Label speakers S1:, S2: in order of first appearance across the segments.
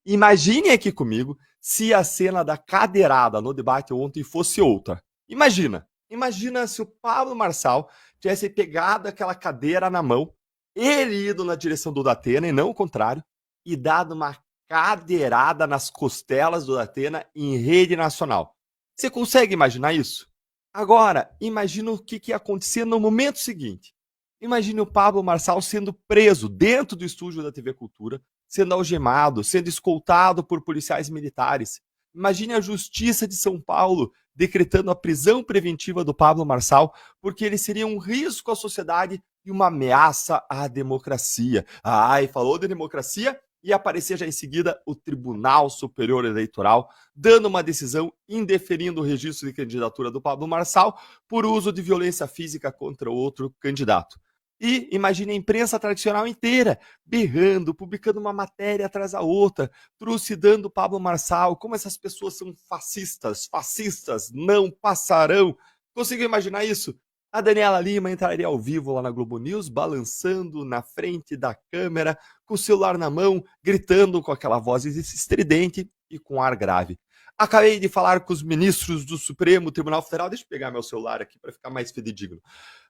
S1: Imagine aqui comigo se a cena da cadeirada no debate ontem fosse outra. Imagina se o Pablo Marçal tivesse pegado aquela cadeira na mão, ele ido na direção do Datena e não o contrário, e dado uma cadeirada nas costelas do Datena em rede nacional. Você consegue imaginar isso? Agora, imagina o que ia acontecer no momento seguinte. Imagine o Pablo Marçal sendo preso dentro do estúdio da TV Cultura, sendo algemado, sendo escoltado por policiais militares. Imagine a Justiça de São Paulo decretando a prisão preventiva do Pablo Marçal, porque ele seria um risco à sociedade e uma ameaça à democracia. E falou de democracia e aparecer já em seguida o Tribunal Superior Eleitoral, dando uma decisão indeferindo o registro de candidatura do Pablo Marçal por uso de violência física contra outro candidato. E imagine a imprensa tradicional inteira berrando, publicando uma matéria atrás da outra, trucidando o Pablo Marçal, como essas pessoas são fascistas, não passarão. Conseguiu imaginar isso? A Daniela Lima entraria ao vivo lá na Globo News, balançando na frente da câmera, com o celular na mão, gritando com aquela voz estridente e com ar grave. Acabei de falar com os ministros do Supremo Tribunal Federal. Deixa eu pegar meu celular aqui para ficar mais fidedigno.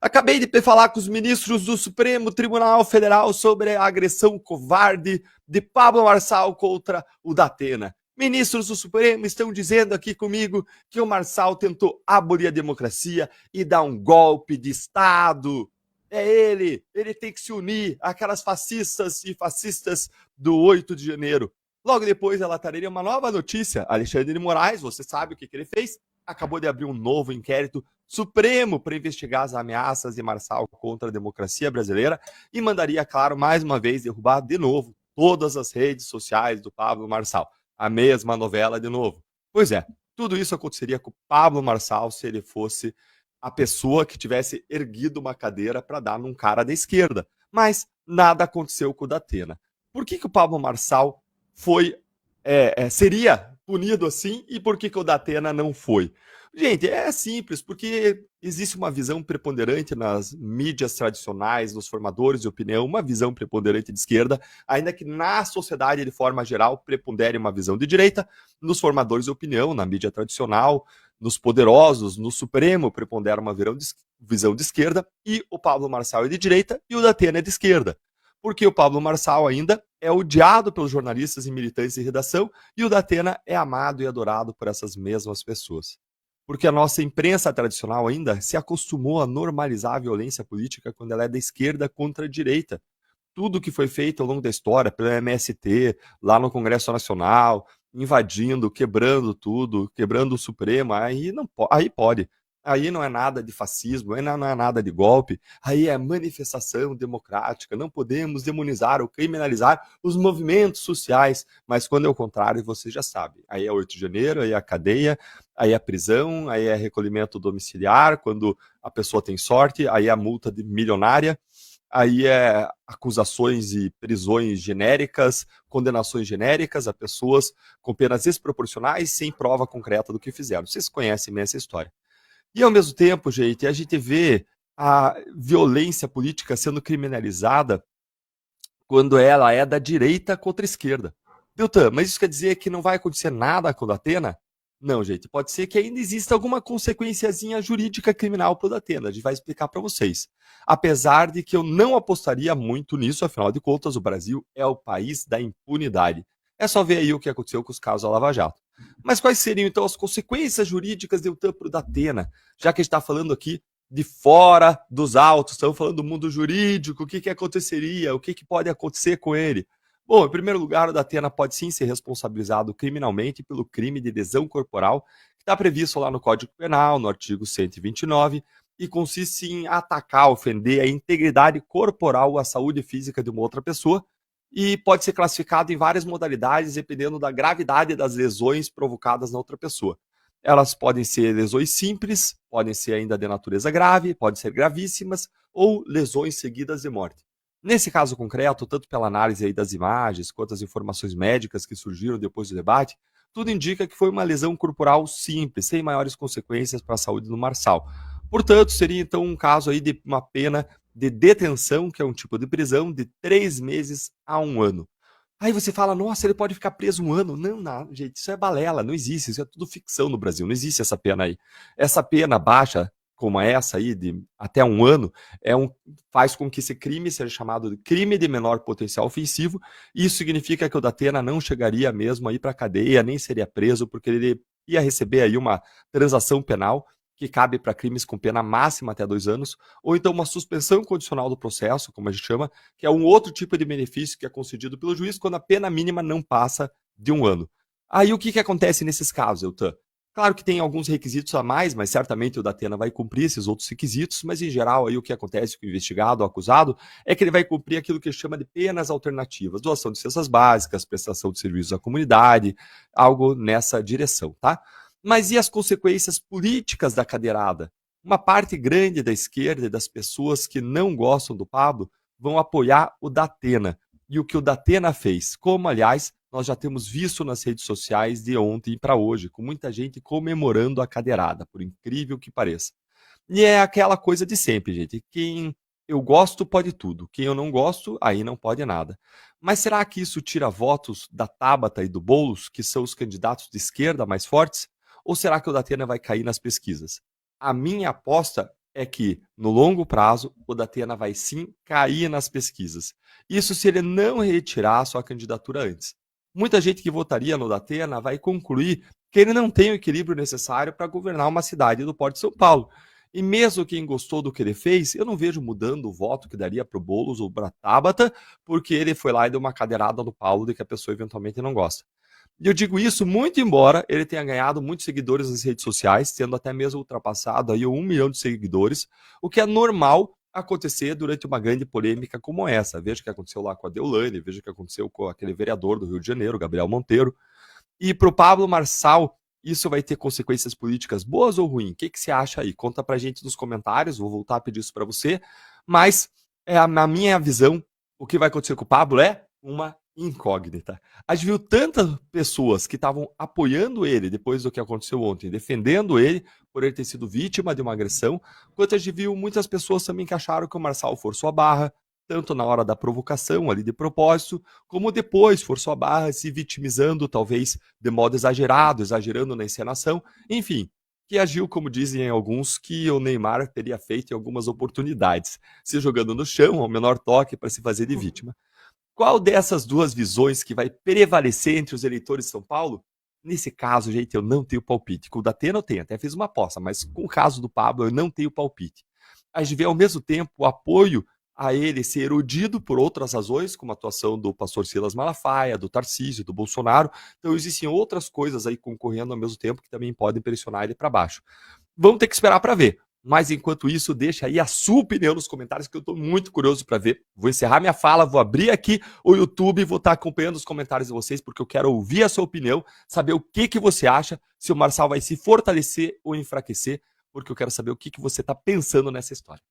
S1: Acabei de falar com os ministros do Supremo Tribunal Federal sobre a agressão covarde de Pablo Marçal contra o Datena. Ministros do Supremo estão dizendo aqui comigo que o Marçal tentou abolir a democracia e dar um golpe de Estado. É ele tem que se unir àquelas fascistas e fascistas do 8 de janeiro. Logo depois ela traria uma nova notícia. Alexandre de Moraes, você sabe o que ele fez? Acabou de abrir um novo inquérito supremo para investigar as ameaças de Marçal contra a democracia brasileira e mandaria, claro, mais uma vez derrubar de novo todas as redes sociais do Pablo Marçal. A mesma novela de novo. Pois é, tudo isso aconteceria com o Pablo Marçal se ele fosse a pessoa que tivesse erguido uma cadeira para dar num cara da esquerda. Mas nada aconteceu com o Datena. Por que o Pablo Marçal seria punido assim e por que o Datena não foi? Gente, é simples, porque existe uma visão preponderante nas mídias tradicionais, nos formadores de opinião, uma visão preponderante de esquerda, ainda que na sociedade, de forma geral, prepondere uma visão de direita, nos formadores de opinião, na mídia tradicional, nos poderosos, no Supremo, prepondera uma visão de esquerda, e o Pablo Marçal é de direita e o Datena é de esquerda. Porque o Pablo Marçal ainda é odiado pelos jornalistas e militantes de redação e o Datena é amado e adorado por essas mesmas pessoas. Porque a nossa imprensa tradicional ainda se acostumou a normalizar a violência política quando ela é da esquerda contra a direita. Tudo que foi feito ao longo da história, pelo MST, lá no Congresso Nacional, invadindo, quebrando tudo, quebrando o Supremo, aí pode. Aí não é nada de fascismo, aí não é nada de golpe, aí é manifestação democrática. Não podemos demonizar ou criminalizar os movimentos sociais, mas quando é o contrário, você já sabe. Aí é 8 de janeiro, aí é a cadeia, aí é a prisão, aí é recolhimento domiciliar, quando a pessoa tem sorte, aí é a multa milionária, aí é acusações e prisões genéricas, condenações genéricas a pessoas com penas desproporcionais sem prova concreta do que fizeram. Vocês conhecem bem essa história. E, ao mesmo tempo, gente, a gente vê a violência política sendo criminalizada quando ela é da direita contra a esquerda. Deltan, mas isso quer dizer que não vai acontecer nada com o Datena? Não, gente, pode ser que ainda exista alguma consequenciazinha jurídica criminal para o Datena, a gente vai explicar para vocês. Apesar de que eu não apostaria muito nisso, afinal de contas, o Brasil é o país da impunidade. É só ver aí o que aconteceu com os casos da Lava Jato. Mas quais seriam, então, as consequências jurídicas de Deltan para o Datena? Já que a gente está falando aqui de fora dos autos, estamos falando do mundo jurídico, o que aconteceria, o que pode acontecer com ele? Bom, em primeiro lugar, o Datena pode sim ser responsabilizado criminalmente pelo crime de lesão corporal, que está previsto lá no Código Penal, no artigo 129, e consiste em atacar, ofender a integridade corporal ou a saúde física de uma outra pessoa, e pode ser classificado em várias modalidades, dependendo da gravidade das lesões provocadas na outra pessoa. Elas podem ser lesões simples, podem ser ainda de natureza grave, podem ser gravíssimas, ou lesões seguidas de morte. Nesse caso concreto, tanto pela análise aí das imagens, quanto as informações médicas que surgiram depois do debate, tudo indica que foi uma lesão corporal simples, sem maiores consequências para a saúde do Marçal. Portanto, seria então um caso aí de uma pena de detenção, que é um tipo de prisão, de 3 meses a 1 ano. Aí você fala, nossa, ele pode ficar preso 1 ano. Não, não, gente, isso é balela, não existe, isso é tudo ficção no Brasil, não existe essa pena aí. Essa pena baixa, como essa aí, de até 1 ano, faz com que esse crime seja chamado de crime de menor potencial ofensivo, e isso significa que o Datena não chegaria mesmo aí para a cadeia, nem seria preso, porque ele ia receber aí uma transação penal que cabe para crimes com pena máxima até 2 anos, ou então uma suspensão condicional do processo, como a gente chama, que é um outro tipo de benefício que é concedido pelo juiz quando a pena mínima não passa de 1 ano. Aí o que acontece nesses casos, Eltan? Claro que tem alguns requisitos a mais, mas certamente o Datena vai cumprir esses outros requisitos, mas em geral aí o que acontece com o investigado, o acusado, é que ele vai cumprir aquilo que chama de penas alternativas, doação de cestas básicas, prestação de serviços à comunidade, algo nessa direção, tá? Mas e as consequências políticas da cadeirada? Uma parte grande da esquerda e das pessoas que não gostam do Pablo vão apoiar o Datena. E o que o Datena fez, como, aliás, nós já temos visto nas redes sociais de ontem para hoje, com muita gente comemorando a cadeirada, por incrível que pareça. E é aquela coisa de sempre, gente. Quem eu gosto pode tudo, quem eu não gosto, aí não pode nada. Mas será que isso tira votos da Tabata e do Boulos, que são os candidatos de esquerda mais fortes? Ou será que o Datena vai cair nas pesquisas? A minha aposta é que, no longo prazo, o Datena vai sim cair nas pesquisas. Isso se ele não retirar a sua candidatura antes. Muita gente que votaria no Datena vai concluir que ele não tem o equilíbrio necessário para governar uma cidade do porte de São Paulo. E mesmo quem gostou do que ele fez, eu não vejo mudando o voto que daria para o Boulos ou para a Tabata, porque ele foi lá e deu uma cadeirada no Paulo de que a pessoa eventualmente não gosta. E eu digo isso muito embora ele tenha ganhado muitos seguidores nas redes sociais, tendo até mesmo ultrapassado aí 1 milhão de seguidores, o que é normal acontecer durante uma grande polêmica como essa. Veja o que aconteceu lá com a Deolane, veja o que aconteceu com aquele vereador do Rio de Janeiro, Gabriel Monteiro. E para o Pablo Marçal, isso vai ter consequências políticas boas ou ruins? O que você acha aí? Conta pra gente nos comentários, vou voltar a pedir isso para você. Mas, na minha visão, o que vai acontecer com o Pablo é uma incógnita. A gente viu tantas pessoas que estavam apoiando ele depois do que aconteceu ontem, defendendo ele por ele ter sido vítima de uma agressão, quanto a gente viu muitas pessoas também que acharam que o Marçal forçou a barra, tanto na hora da provocação ali de propósito, como depois forçou a barra, se vitimizando, talvez de modo exagerado, exagerando na encenação, enfim, que agiu, como dizem alguns, que o Neymar teria feito em algumas oportunidades, se jogando no chão ao menor toque para se fazer de vítima. Qual dessas duas visões que vai prevalecer entre os eleitores de São Paulo? Nesse caso, gente, eu não tenho palpite. Com o Datena eu tenho, até fiz uma aposta, mas com o caso do Pablo eu não tenho palpite. A gente vê ao mesmo tempo o apoio a ele ser erudido por outras razões, como a atuação do pastor Silas Malafaia, do Tarcísio, do Bolsonaro. Então existem outras coisas aí concorrendo ao mesmo tempo que também podem pressionar ele para baixo. Vamos ter que esperar para ver. Mas enquanto isso, deixa aí a sua opinião nos comentários, que eu estou muito curioso para ver. Vou encerrar minha fala, vou abrir aqui o YouTube e vou estar acompanhando os comentários de vocês, porque eu quero ouvir a sua opinião, saber o que você acha, se o Marçal vai se fortalecer ou enfraquecer, porque eu quero saber o que você está pensando nessa história.